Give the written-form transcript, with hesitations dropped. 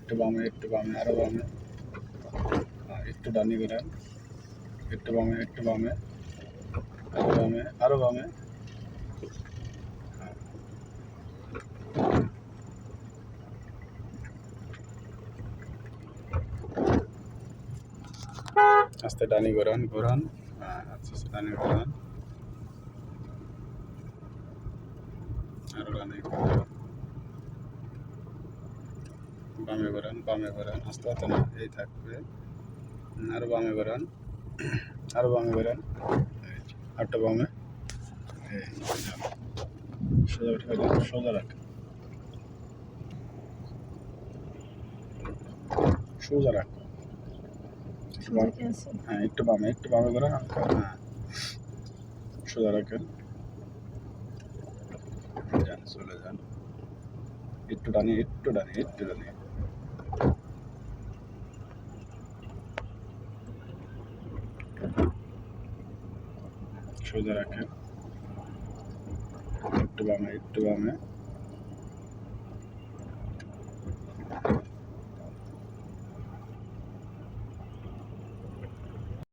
একটু বামে, আরো বামে, একটু ডানি ঘোরান, একটু বামে, আরো বামে, আরো বামে, আস্তে ডানি ঘোরান, আস্তে আস্তে ডানি ঘোরান, আরো ডানি ঘোরান, বামে ঘোরান, আস্তে আস্তে না, এই থাকবে, আরো বামে ঘোরান, আরেকটা বামে, এই সোজা উঠে গেলেন, সোজা রাখ, হ্যাঁ একটু বামে ঘোরান, হ্যাঁ সোজা রাখেন, চলে যান, একটু ডানি, সোজা রাখেন, একটু বামে,